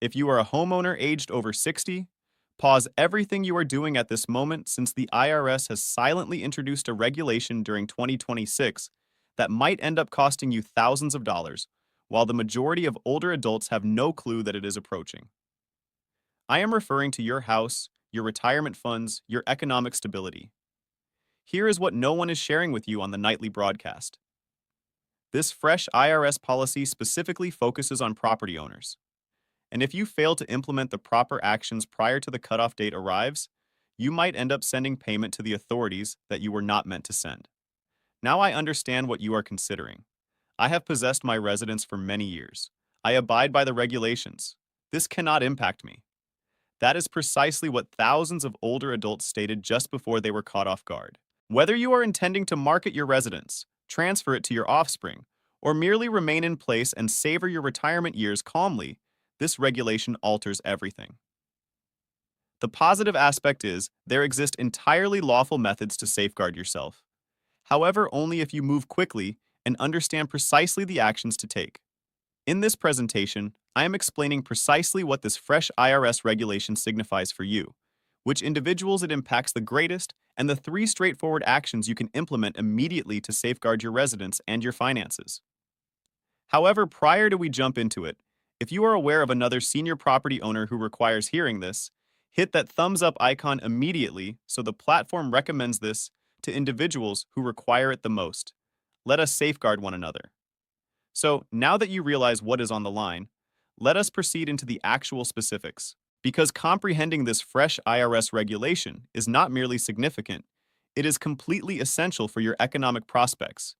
If you are a homeowner aged over 60, pause everything you are doing at this moment since the IRS has silently introduced a regulation during 2026 that might end up costing you thousands of dollars, while the majority of older adults have no clue that it is approaching. I am referring to your house, your retirement funds, your economic stability. Here is what no one is sharing with you on the nightly broadcast. This fresh IRS policy specifically focuses on property owners. And if you fail to implement the proper actions prior to the cutoff date arrives, you might end up sending payment to the authorities that you were not meant to send. Now I understand what you are considering. I have possessed my residence for many years. I abide by the regulations. This cannot impact me. That is precisely what thousands of older adults stated just before they were caught off guard. Whether you are intending to market your residence, transfer it to your offspring, or merely remain in place and savor your retirement years calmly, this regulation alters everything. The positive aspect is there exist entirely lawful methods to safeguard yourself. However, only if you move quickly and understand precisely the actions to take. In this presentation, I am explaining precisely what this fresh IRS regulation signifies for you, which individuals it impacts the greatest, and the 3 straightforward actions you can implement immediately to safeguard your residence and your finances. However, prior to we jump into it, if you are aware of another senior property owner who requires hearing this, hit that thumbs up icon immediately so the platform recommends this to individuals who require it the most. Let us safeguard one another. So, now that you realize what is on the line, let us proceed into the actual specifics. Because comprehending this fresh IRS regulation is not merely significant, it is completely essential for your economic prospects.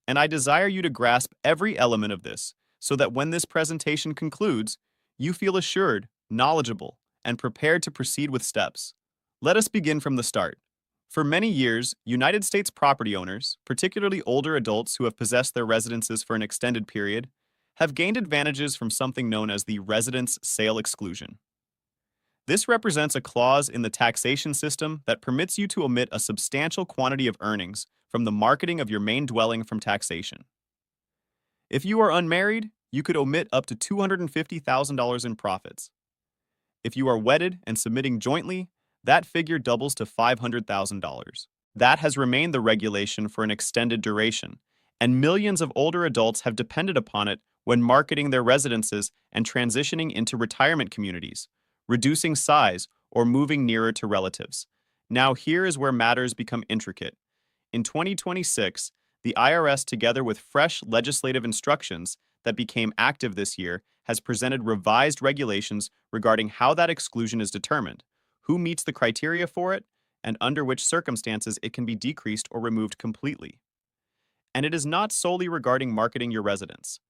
And I desire you to grasp every element of this so that when this presentation concludes, you feel assured, knowledgeable, and prepared to proceed with steps. Let us begin from the start. For many years, United States property owners, particularly older adults who have possessed their residences for an extended period, have gained advantages from something known as the residence sale exclusion. This represents a clause in the taxation system that permits you to omit a substantial quantity of earnings from the marketing of your main dwelling from taxation. If you are unmarried, you could omit up to $250,000 in profits. If you are wedded and submitting jointly, that figure doubles to $500,000. That has remained the regulation for an extended duration, and millions of older adults have depended upon it when marketing their residences and transitioning into retirement communities, reducing size, or moving nearer to relatives. Now here is where matters become intricate. In 2026, the IRS, together with fresh legislative instructions that became active this year, has presented revised regulations regarding how that exclusion is determined, who meets the criteria for it, and under which circumstances it can be decreased or removed completely. And it is not solely regarding marketing your residence.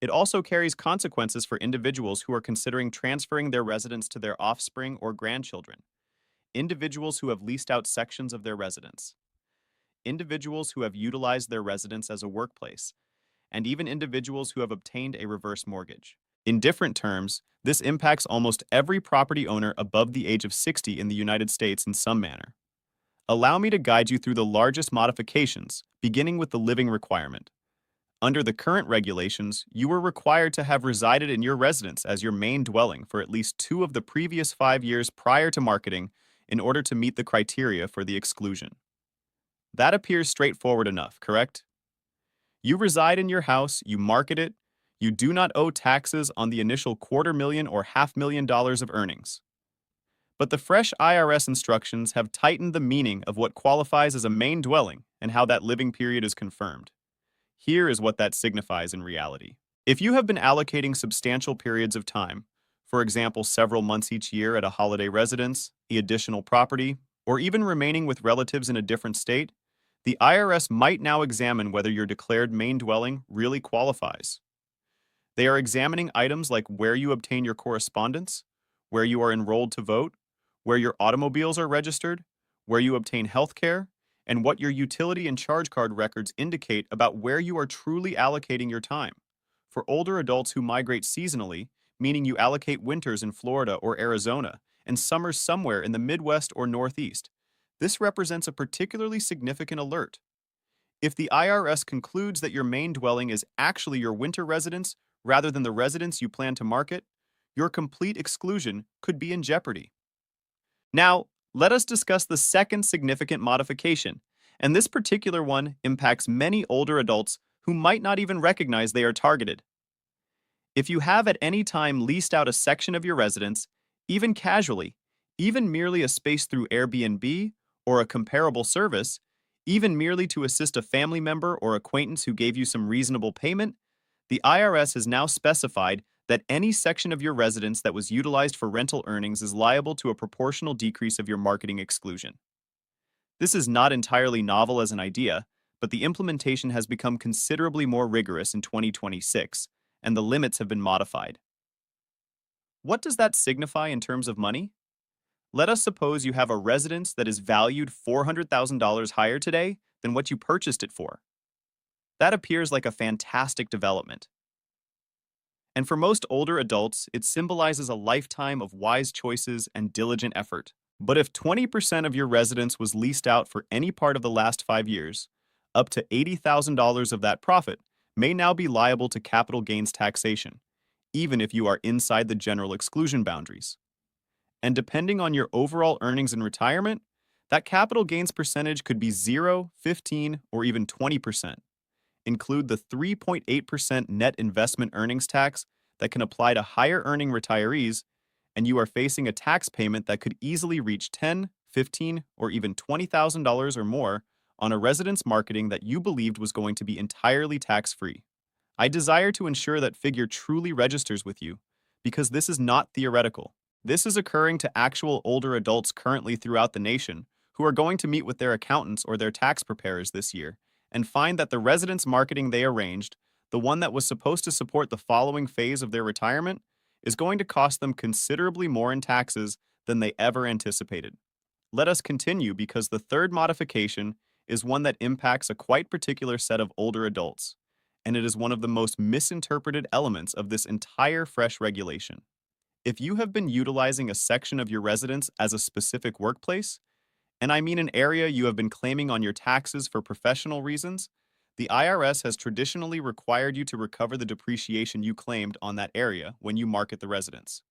It also carries consequences for individuals who are considering transferring their residence to their offspring or grandchildren, individuals who have leased out sections of their residence, individuals who have utilized their residence as a workplace, and even individuals who have obtained a reverse mortgage. In different terms, this impacts almost every property owner above the age of 60 in the United States in some manner. Allow me to guide you through the largest modifications, beginning with the living requirement. Under the current regulations, you were required to have resided in your residence as your main dwelling for at least 2 of the previous 5 years prior to marketing in order to meet the criteria for the exclusion. That appears straightforward enough, correct? You reside in your house, you market it, you do not owe taxes on the initial $250,000 or $500,000 of earnings. But the fresh IRS instructions have tightened the meaning of what qualifies as a main dwelling and how that living period is confirmed. Here is what that signifies in reality. If you have been allocating substantial periods of time, for example, several months each year at a holiday residence, the additional property, or even remaining with relatives in a different state, the IRS might now examine whether your declared main dwelling really qualifies. They are examining items like where you obtain your correspondence, where you are enrolled to vote, where your automobiles are registered, where you obtain health care, and what your utility and charge card records indicate about where you are truly allocating your time. For older adults who migrate seasonally, meaning you allocate winters in Florida or Arizona and summers somewhere in the Midwest or Northeast, this represents a particularly significant alert. If the IRS concludes that your main dwelling is actually your winter residence rather than the residence you plan to market, your complete exclusion could be in jeopardy. Now, let us discuss the second significant modification, and this particular one impacts many older adults who might not even recognize they are targeted. If you have at any time leased out a section of your residence, even casually, even merely a space through Airbnb or a comparable service, even merely to assist a family member or acquaintance who gave you some reasonable payment, the IRS has now specified that any section of your residence that was utilized for rental earnings is liable to a proportional decrease of your marketing exclusion. This is not entirely novel as an idea, but the implementation has become considerably more rigorous in 2026, and the limits have been modified. What does that signify in terms of money? Let us suppose you have a residence that is valued $400,000 higher today than what you purchased it for. That appears like a fantastic development. And for most older adults, it symbolizes a lifetime of wise choices and diligent effort. But if 20% of your residence was leased out for any part of the last 5 years, up to $80,000 of that profit may now be liable to capital gains taxation, even if you are inside the general exclusion boundaries. And depending on your overall earnings in retirement, that capital gains percentage could be 0, 15, or even 20%. Include the 3.8% net investment earnings tax that can apply to higher earning retirees, and you are facing a tax payment that could easily reach $10, $15, or even $20,000 or more on a residence marketing that you believed was going to be entirely tax-free. I desire to ensure that figure truly registers with you, because this is not theoretical. This is occurring to actual older adults currently throughout the nation who are going to meet with their accountants or their tax preparers this year and find that the residence marketing they arranged, the one that was supposed to support the following phase of their retirement, is going to cost them considerably more in taxes than they ever anticipated. Let us continue because the third modification is one that impacts a quite particular set of older adults, and it is one of the most misinterpreted elements of this entire fresh regulation. If you have been utilizing a section of your residence as a specific workplace, and I mean an area you have been claiming on your taxes for professional reasons, the IRS has traditionally required you to recover the depreciation you claimed on that area when you market the residence.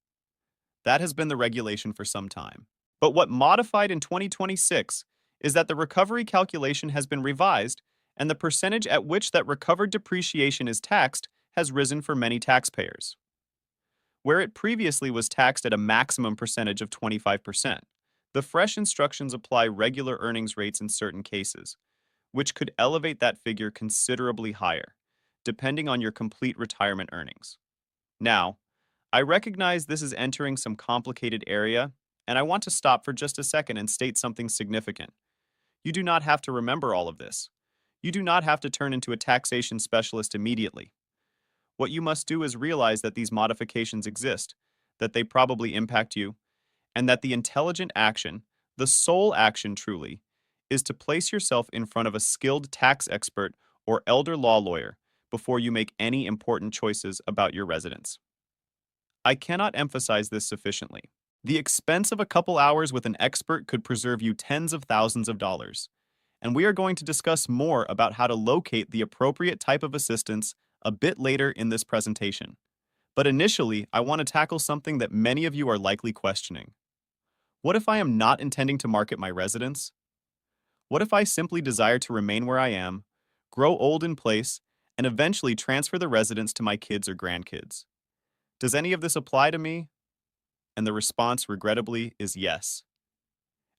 That has been the regulation for some time. But what modified in 2026 is that the recovery calculation has been revised, and the percentage at which that recovered depreciation is taxed has risen for many taxpayers. Where it previously was taxed at a maximum percentage of 25%, the fresh instructions apply regular earnings rates in certain cases, which could elevate that figure considerably higher, depending on your complete retirement earnings. Now, I recognize this is entering some complicated area, and I want to stop for just a second and state something significant. You do not have to remember all of this. You do not have to turn into a taxation specialist immediately. What you must do is realize that these modifications exist, that they probably impact you, and that the intelligent action, the sole action truly, is to place yourself in front of a skilled tax expert or elder law lawyer before you make any important choices about your residence. I cannot emphasize this sufficiently. The expense of a couple hours with an expert could preserve you tens of thousands of dollars, and we are going to discuss more about how to locate the appropriate type of assistance a bit later in this presentation. But initially, I want to tackle something that many of you are likely questioning. What if I am not intending to market my residence? What if I simply desire to remain where I am, grow old in place, and eventually transfer the residence to my kids or grandkids? Does any of this apply to me? And the response, regrettably, is yes.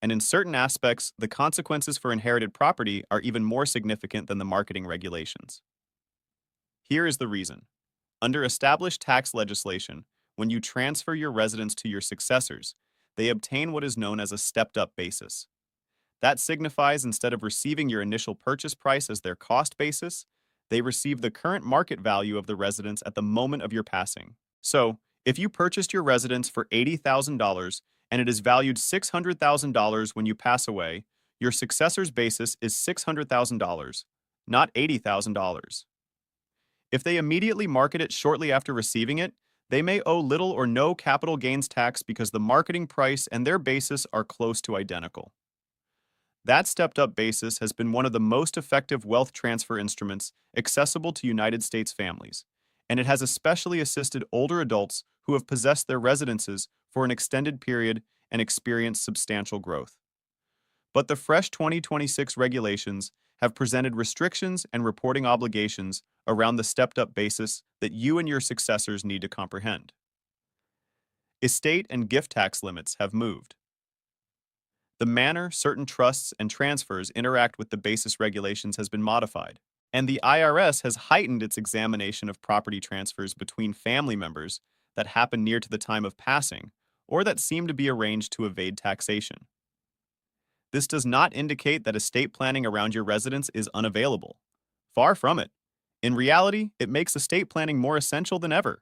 And in certain aspects, the consequences for inherited property are even more significant than the marketing regulations. Here is the reason. Under established tax legislation, when you transfer your residence to your successors, they obtain what is known as a stepped-up basis. That signifies instead of receiving your initial purchase price as their cost basis, they receive the current market value of the residence at the moment of your passing. So, if you purchased your residence for $80,000 and it is valued $600,000 when you pass away, your successor's basis is $600,000, not $80,000. If they immediately market it shortly after receiving it, they may owe little or no capital gains tax because the marketing price and their basis are close to identical. That stepped-up basis has been one of the most effective wealth transfer instruments accessible to United States families, and it has especially assisted older adults who have possessed their residences for an extended period and experienced substantial growth. But the fresh 2026 regulations have presented restrictions and reporting obligations around the stepped-up basis that you and your successors need to comprehend. Estate and gift tax limits have moved. The manner certain trusts and transfers interact with the basis regulations has been modified, and the IRS has heightened its examination of property transfers between family members that happen near to the time of passing or that seem to be arranged to evade taxation. This does not indicate that estate planning around your residence is unavailable. Far from it. In reality, it makes estate planning more essential than ever.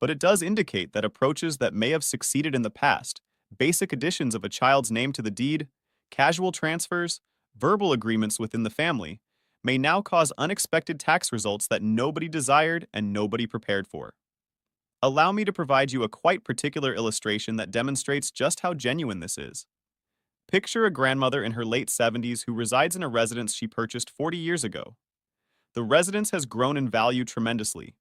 But it does indicate that approaches that may have succeeded in the past, basic additions of a child's name to the deed, casual transfers, verbal agreements within the family, may now cause unexpected tax results that nobody desired and nobody prepared for. Allow me to provide you a quite particular illustration that demonstrates just how genuine this is. Picture a grandmother in her late 70s who resides in a residence she purchased 40 years ago. The residence has grown in value tremendously.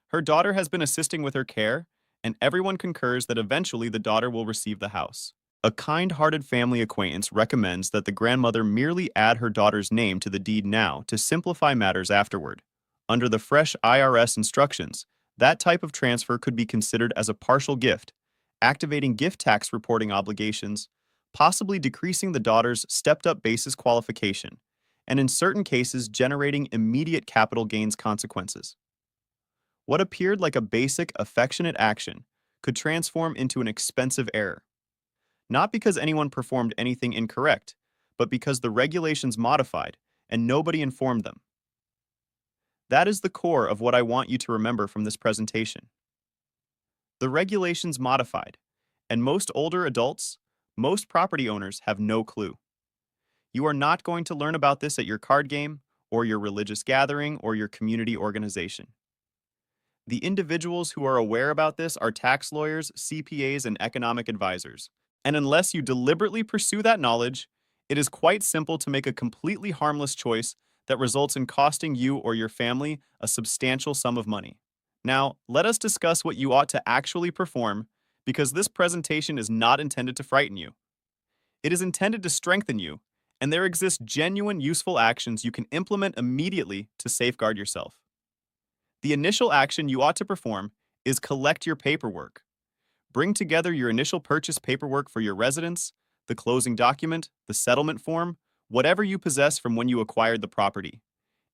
Her daughter has been assisting with her care, and everyone concurs that eventually the daughter will receive the house. A kind-hearted family acquaintance recommends that the grandmother merely add her daughter's name to the deed now to simplify matters afterward. Under the fresh IRS instructions, that type of transfer could be considered as a partial gift, activating gift tax reporting obligations, possibly decreasing the daughter's stepped-up basis qualification, and in certain cases generating immediate capital gains consequences. What appeared like a basic, affectionate action could transform into an expensive error, not because anyone performed anything incorrect, but because the regulations modified and nobody informed them. That is the core of what I want you to remember from this presentation. The regulations modified, and most older adults, most property owners have no clue. You are not going to learn about this at your card game, or your religious gathering, or your community organization. The individuals who are aware about this are tax lawyers, CPAs, and economic advisors. And unless you deliberately pursue that knowledge, it is quite simple to make a completely harmless choice that results in costing you or your family a substantial sum of money. Now, let us discuss what you ought to actually perform, because this presentation is not intended to frighten you. It is intended to strengthen you, and there exist genuine useful actions you can implement immediately to safeguard yourself. The initial action you ought to perform is collect your paperwork. Bring together your initial purchase paperwork for your residence, the closing document, the settlement form, whatever you possess from when you acquired the property.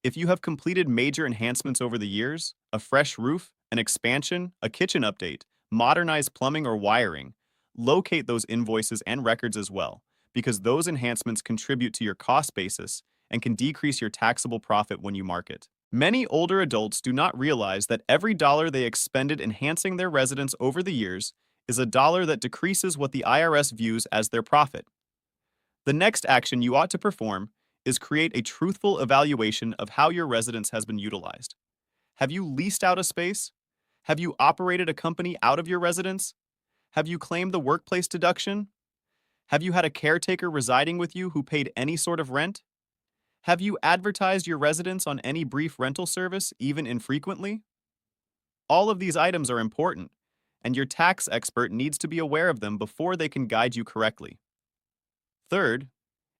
If you have completed major enhancements over the years, a fresh roof, an expansion, a kitchen update, modernized plumbing or wiring, locate those invoices and records as well, because those enhancements contribute to your cost basis and can decrease your taxable profit when you market. Many older adults do not realize that every dollar they expended enhancing their residence over the years is a dollar that decreases what the IRS views as their profit. The next action you ought to perform is create a truthful evaluation of how your residence has been utilized. Have you leased out a space? Have you operated a company out of your residence? Have you claimed the workplace deduction? Have you had a caretaker residing with you who paid any sort of rent? Have you advertised your residence on any brief rental service, even infrequently? All of these items are important, and your tax expert needs to be aware of them before they can guide you correctly. Third,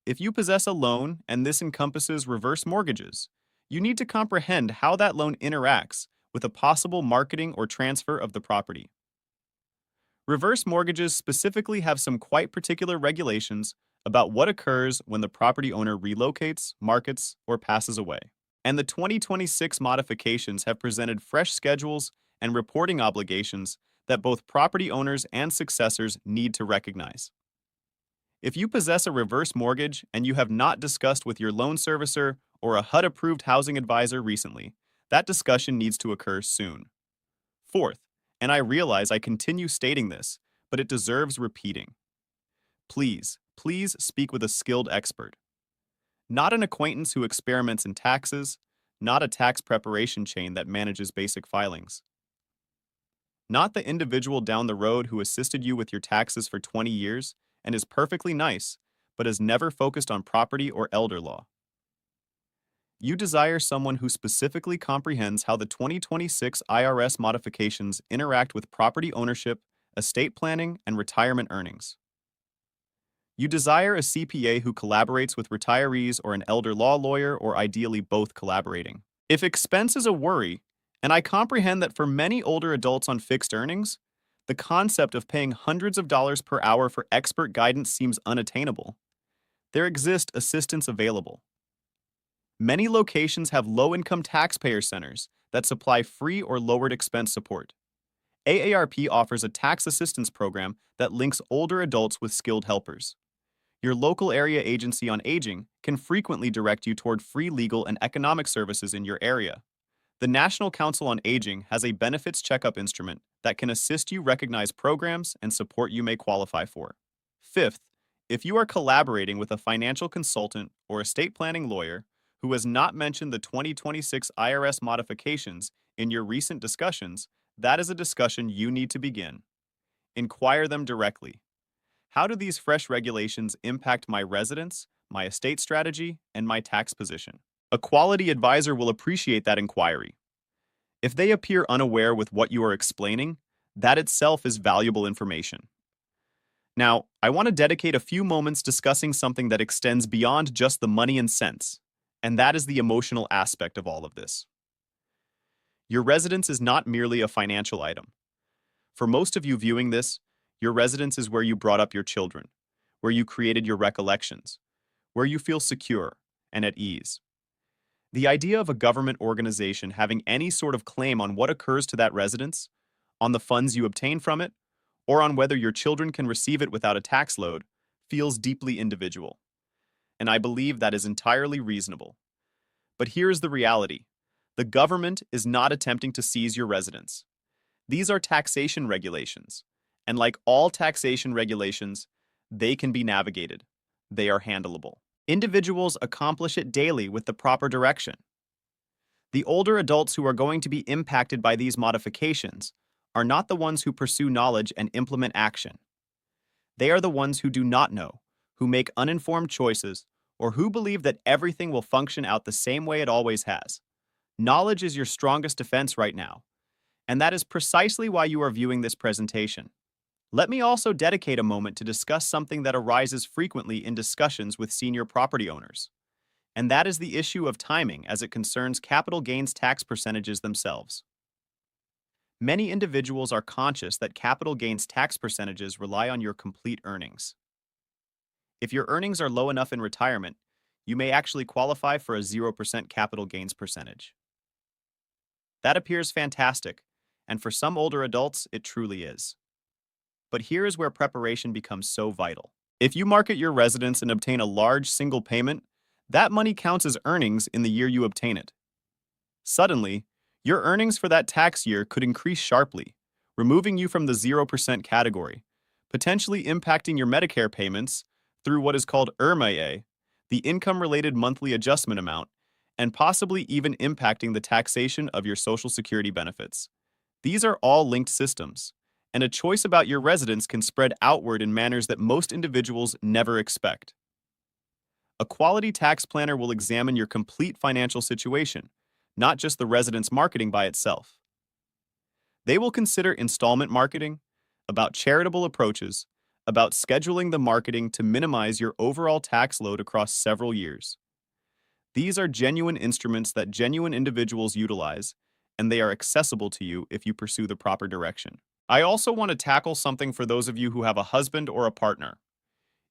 if you possess a loan and this encompasses reverse mortgages, you need to comprehend how that loan interacts with a possible marketing or transfer of the property. Reverse mortgages specifically have some quite particular regulations about what occurs when the property owner relocates, markets, or passes away. And the 2026 modifications have presented fresh schedules and reporting obligations that both property owners and successors need to recognize. If you possess a reverse mortgage and you have not discussed with your loan servicer or a HUD-approved housing advisor recently, that discussion needs to occur soon. Fourth, and I realize I continue stating this, but it deserves repeating. Please speak with a skilled expert. Not an acquaintance who experiments in taxes, not a tax preparation chain that manages basic filings. Not the individual down the road who assisted you with your taxes for 20 years and is perfectly nice, but has never focused on property or elder law. You desire someone who specifically comprehends how the 2026 IRS modifications interact with property ownership, estate planning, and retirement earnings. You desire a CPA who collaborates with retirees or an elder law lawyer, or ideally both collaborating. If expense is a worry, and I comprehend that for many older adults on fixed earnings, the concept of paying hundreds of dollars per hour for expert guidance seems unattainable, there exist assistance available. Many locations have low-income taxpayer centers that supply free or lowered expense support. AARP offers a tax assistance program that links older adults with skilled helpers. Your local area agency on aging can frequently direct you toward free legal and economic services in your area. The National Council on Aging has a benefits checkup instrument that can assist you recognize programs and support you may qualify for. Fifth, if you are collaborating with a financial consultant or estate planning lawyer who has not mentioned the 2026 IRS modifications in your recent discussions, that is a discussion you need to begin. Inquire them directly. How do these fresh regulations impact my residence, my estate strategy, and my tax position? A quality advisor will appreciate that inquiry. If they appear unaware with what you are explaining, that itself is valuable information. Now, I want to dedicate a few moments discussing something that extends beyond just the money and cents, and that is the emotional aspect of all of this. Your residence is not merely a financial item. For most of you viewing this, your residence is where you brought up your children, where you created your recollections, where you feel secure and at ease. The idea of a government organization having any sort of claim on what occurs to that residence, on the funds you obtain from it, or on whether your children can receive it without a tax load, feels deeply individual. And I believe that is entirely reasonable. But here is the reality. The government is not attempting to seize your residence. These are taxation regulations, and like all taxation regulations, they can be navigated. They are handleable. Individuals accomplish it daily with the proper direction. The older adults who are going to be impacted by these modifications are not the ones who pursue knowledge and implement action. They are the ones who do not know, who make uninformed choices, or who believe that everything will function out the same way it always has. Knowledge is your strongest defense right now, and that is precisely why you are viewing this presentation. Let me also dedicate a moment to discuss something that arises frequently in discussions with senior property owners, and that is the issue of timing as it concerns capital gains tax percentages themselves. Many individuals are conscious that capital gains tax percentages rely on your complete earnings. If your earnings are low enough in retirement, you may actually qualify for a 0% capital gains percentage. That appears fantastic, and for some older adults, it truly is. But here is where preparation becomes so vital. If you market your residence and obtain a large single payment, that money counts as earnings in the year you obtain it. Suddenly, your earnings for that tax year could increase sharply, removing you from the 0% category, potentially impacting your Medicare payments through what is called IRMAA, the income-related monthly adjustment amount, and possibly even impacting the taxation of your Social Security benefits. These are all linked systems, and a choice about your residence can spread outward in manners that most individuals never expect. A quality tax planner will examine your complete financial situation, not just the residence marketing by itself. They will consider installment marketing, about charitable approaches, about scheduling the marketing to minimize your overall tax load across several years. These are genuine instruments that genuine individuals utilize, and they are accessible to you if you pursue the proper direction. I also want to tackle something for those of you who have a husband or a partner.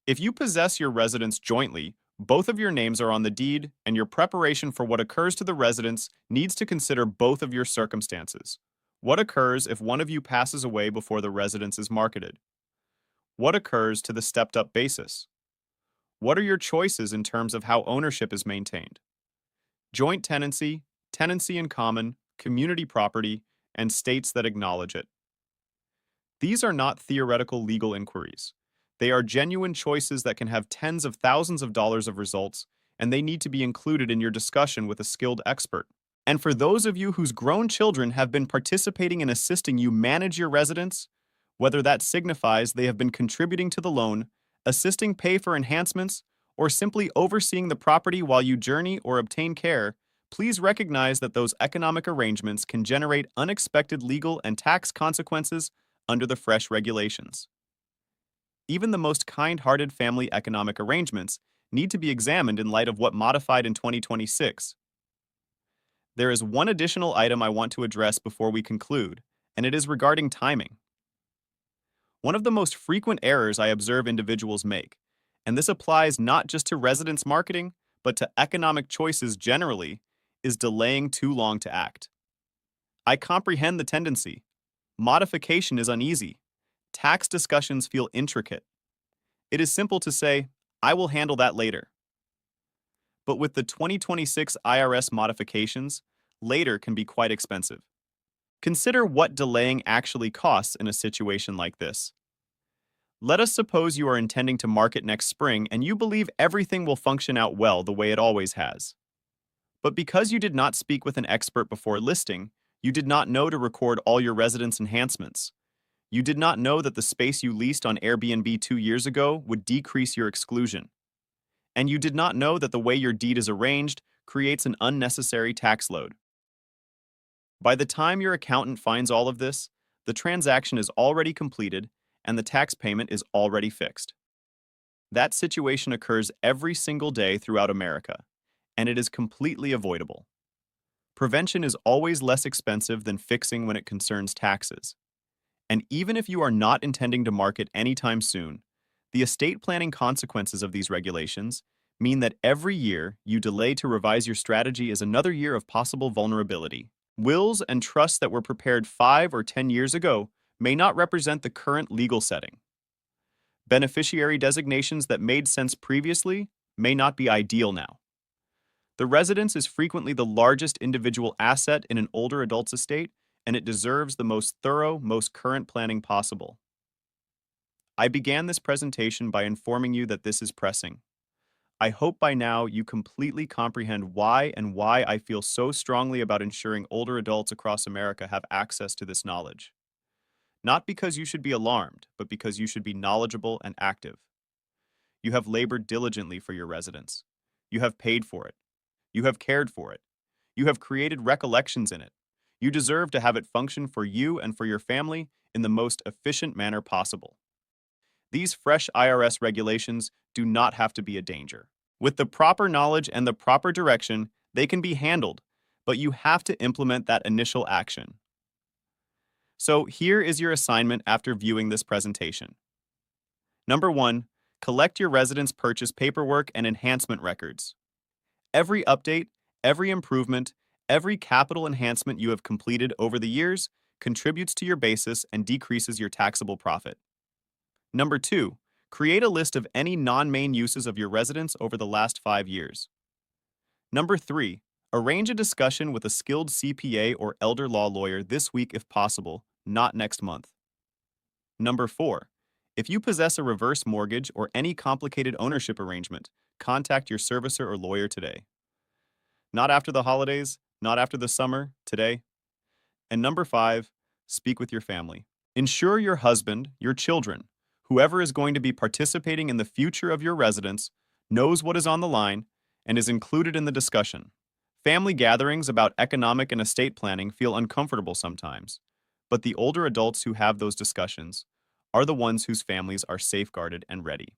If you possess your residence jointly, both of your names are on the deed, and your preparation for what occurs to the residence needs to consider both of your circumstances. What occurs if one of you passes away before the residence is marketed? What occurs to the stepped-up basis? What are your choices in terms of how ownership is maintained? Joint tenancy, tenancy in common, community property, and states that acknowledge it. These are not theoretical legal inquiries. They are genuine choices that can have tens of thousands of dollars of results, and they need to be included in your discussion with a skilled expert. And for those of you whose grown children have been participating in assisting you manage your residence, whether that signifies they have been contributing to the loan, assisting pay for enhancements, or simply overseeing the property while you journey or obtain care, Please recognize that those economic arrangements can generate unexpected legal and tax consequences under the fresh regulations. Even the most kind-hearted family economic arrangements need to be examined in light of what modified in 2026. There is one additional item I want to address before we conclude, and it is regarding timing. One of the most frequent errors I observe individuals make, and this applies not just to residence marketing, but to economic choices generally, is delaying too long to act. I comprehend the tendency. Modification is uneasy. Tax discussions feel intricate. It is simple to say, I will handle that later. But with the 2026 IRS modifications, later can be quite expensive. Consider what delaying actually costs in a situation like this. Let us suppose you are intending to market next spring and you believe everything will function out well the way it always has. But because you did not speak with an expert before listing, you did not know to record all your residence enhancements. You did not know that the space you leased on Airbnb 2 years ago would decrease your exclusion. And you did not know that the way your deed is arranged creates an unnecessary tax load. By the time your accountant finds all of this, the transaction is already completed and the tax payment is already fixed. That situation occurs every single day throughout America, and it is completely avoidable. Prevention is always less expensive than fixing when it concerns taxes. And even if you are not intending to market anytime soon, the estate planning consequences of these regulations mean that every year you delay to revise your strategy is another year of possible vulnerability. Wills and trusts that were prepared 5 or 10 years ago may not represent the current legal setting. Beneficiary designations that made sense previously may not be ideal now. The residence is frequently the largest individual asset in an older adult's estate, and it deserves the most thorough, most current planning possible. I began this presentation by informing you that this is pressing. I hope by now you completely comprehend why I feel so strongly about ensuring older adults across America have access to this knowledge. Not because you should be alarmed, but because you should be knowledgeable and active. You have labored diligently for your residence. You have paid for it. You have cared for it. You have created recollections in it. You deserve to have it function for you and for your family in the most efficient manner possible. These fresh IRS regulations do not have to be a danger. With the proper knowledge and the proper direction, they can be handled, but you have to implement that initial action. So here is your assignment after viewing this presentation. Number 1, collect your residence purchase paperwork and enhancement records. Every update, every improvement, every capital enhancement you have completed over the years contributes to your basis and decreases your taxable profit. Number 2, create a list of any non-main uses of your residence over the last 5 years. Number 3, arrange a discussion with a skilled CPA or elder law lawyer this week if possible, not next month. Number 4, if you possess a reverse mortgage or any complicated ownership arrangement, contact your servicer or lawyer today. Not after the holidays, not after the summer, today. And number 5, speak with your family. Ensure your husband, your children, whoever is going to be participating in the future of your residence, knows what is on the line and is included in the discussion. Family gatherings about economic and estate planning feel uncomfortable sometimes, but the older adults who have those discussions are the ones whose families are safeguarded and ready.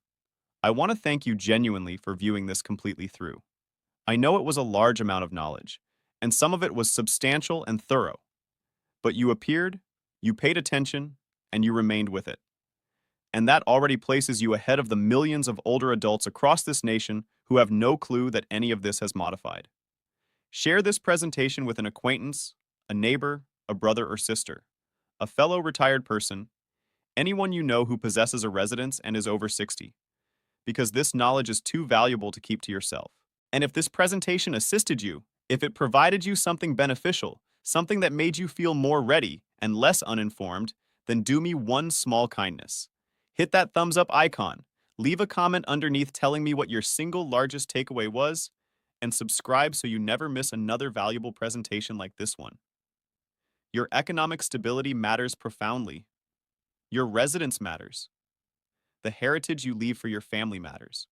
I want to thank you genuinely for viewing this completely through. I know it was a large amount of knowledge, and some of it was substantial and thorough, but you appeared, you paid attention, and you remained with it. And that already places you ahead of the millions of older adults across this nation who have no clue that any of this has modified. Share this presentation with an acquaintance, a neighbor, a brother or sister, a fellow retired person, anyone you know who possesses a residence and is over 60, because this knowledge is too valuable to keep to yourself. And if this presentation assisted you, if it provided you something beneficial, something that made you feel more ready and less uninformed, then do me one small kindness. Hit that thumbs up icon, leave a comment underneath telling me what your single largest takeaway was, and subscribe so you never miss another valuable presentation like this one. Your economic stability matters profoundly. Your residence matters. The heritage you leave for your family matters.